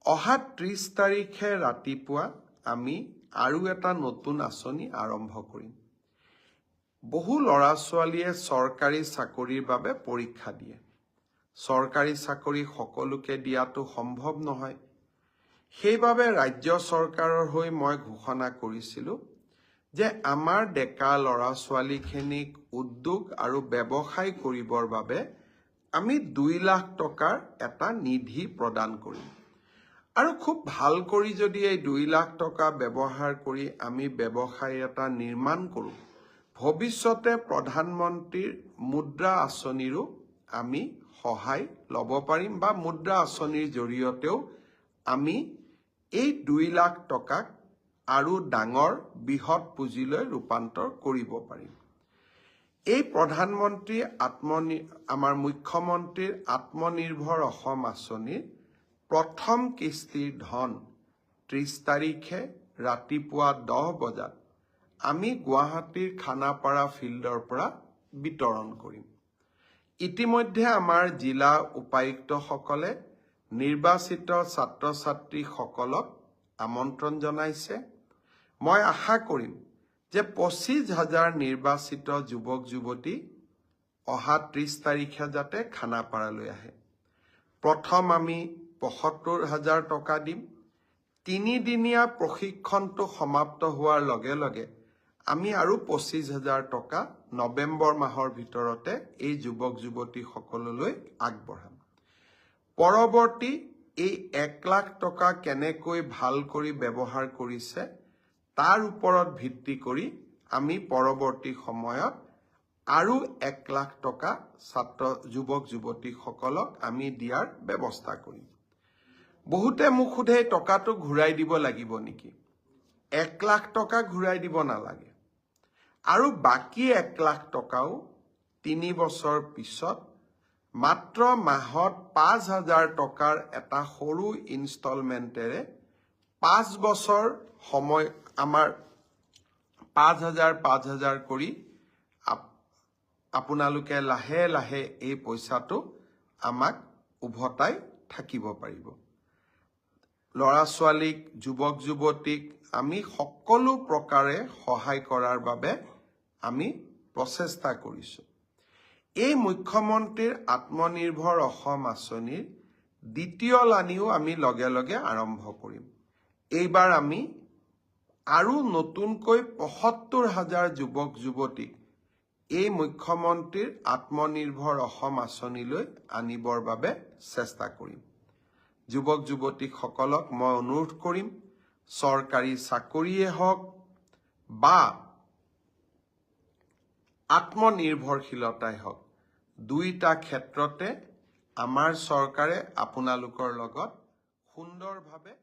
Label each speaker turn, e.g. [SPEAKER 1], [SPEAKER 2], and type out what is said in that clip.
[SPEAKER 1] অহা 30 তাৰিখে ৰাতিপুৱা আমি আৰু এটা নতুন আঁচনি আৰম্ভ কৰিম। বহু ল'ৰা ছোৱালীয়ে চৰকাৰী চাকৰিৰ বাবে পৰীক্ষা দিয়ে। চৰকাৰী চাকৰি সকলোকে দিয়াটো সম্ভৱ নহয়। সেইবাবে ৰাজ্য চৰকাৰৰ হৈ মই ঘোষণা কৰিছিলোঁ যে আমাৰ ডেকা ল'ৰা ছোৱালীখিনিক উদ্যোগ আৰু ব্যৱসায় কৰিবৰ বাবে আমি 2 লাখ টকাৰ এটা নিধি প্ৰদান কৰিম। আৰু খুব ভাল কৰি যদি এই 2 লাখ টকা ব্যৱহাৰ কৰি আমি ব্যৱসায় এটা নিৰ্মাণ কৰোঁ, ভৱিষ্যতে প্ৰধানমন্ত্ৰীৰ মুদ্ৰা আঁচনিৰো আমি সহায় ল'ব পাৰিম বা মুদ্ৰা আঁচনিৰ জৰিয়তেও আমি এই 2 লাখ টকাক আৰু ডাঙৰ বৃহৎ পুঁজিলৈ ৰূপান্তৰ কৰিব পাৰিম। এই প্ৰধানমন্ত্ৰী আমাৰ মুখ্যমন্ত্ৰীৰ আত্মনিৰ্ভৰ অসম আঁচনিৰ প্ৰথম কিস্তিৰ ধন 30 তাৰিখে ৰাতিপুৱা 10 বজাত আমি গুৱাহাটীৰ খানাপাৰা ফিল্ডৰ পৰা বিতৰণ কৰিম। ইতিমধ্যে আমাৰ জিলা উপায়ুক্তসকলে নিৰ্বাচিত ছাত্ৰ ছাত্ৰীসকলক আমন্ত্ৰণ জনাইছে। মই আশা কৰিম যে 25,000 নিৰ্বাচিত যুৱক যুৱতী অহা 30 তাৰিখে যাতে খানাপাৰালৈ আহে। প্ৰথম আমি 75,000 টকা দিম। 3 দিনীয়া প্ৰশিক্ষণটো সমাপ্ত হোৱাৰ লগে লগে আমি আৰু 25,000 টকা নৱেম্বৰ মাহৰ ভিতৰতে এই যুৱক যুৱতীসকললৈ আগবঢ়াম। পৰৱৰ্তী এই 1 লাখ টকা কেনেকৈ ভাল কৰি ব্যৱহাৰ কৰিছে তাৰ ওপৰত ভিত্তি কৰি আমি পৰৱৰ্তী সময়ত আৰু 1 লাখ টকা যুৱক যুৱতীসকলক আমি দিয়াৰ ব্যৱস্থা কৰিম। বহুতে মোক সোধে টকাটো ঘূৰাই দিব লাগিব নেকি? 1 লাখ টকা ঘূৰাই দিব নালাগে। আৰু বাকী 1 লাখ টকাও 3 বছৰ পিছত মাত্ৰ মাহত 5,000 টকাৰ এটা সৰু ইনষ্টলমেণ্টেৰে 5 বছৰ সময় আমাৰ 5,000 কৰি আপোনালোকে লাহে লাহে এই পইচাটো আমাক উভতাই থাকিব পাৰিব। ল'ৰা ছোৱালীক যুৱক যুৱতীক আমি সকলো প্ৰকাৰে সহায় কৰাৰ বাবে আমি প্ৰচেষ্টা কৰিছোঁ। এই মুখ্যমন্ত্ৰীৰ আত্মনিৰ্ভৰ অসম আঁচনিৰ দ্বিতীয় লানিও আমি লগে লগে আৰম্ভ কৰিম। এইবাৰ আমি আৰু নতুনকৈ 75,000 যুৱক যুৱতীক এই মুখ্যমন্ত্ৰীৰ আত্মনিৰ্ভৰ অসম আঁচনিলৈ আনিবৰ বাবে চেষ্টা কৰিম। যুৱক যুৱতীসকলক মই অনুৰোধ কৰিম, চৰকাৰী চাকৰিয়ে হওক বা আত্মনিৰ্ভৰশীলতাই হওক, দুইটা ক্ষেত্ৰতে আমাৰ চৰকাৰে আপোনালোকৰ লগত সুন্দৰভাৱে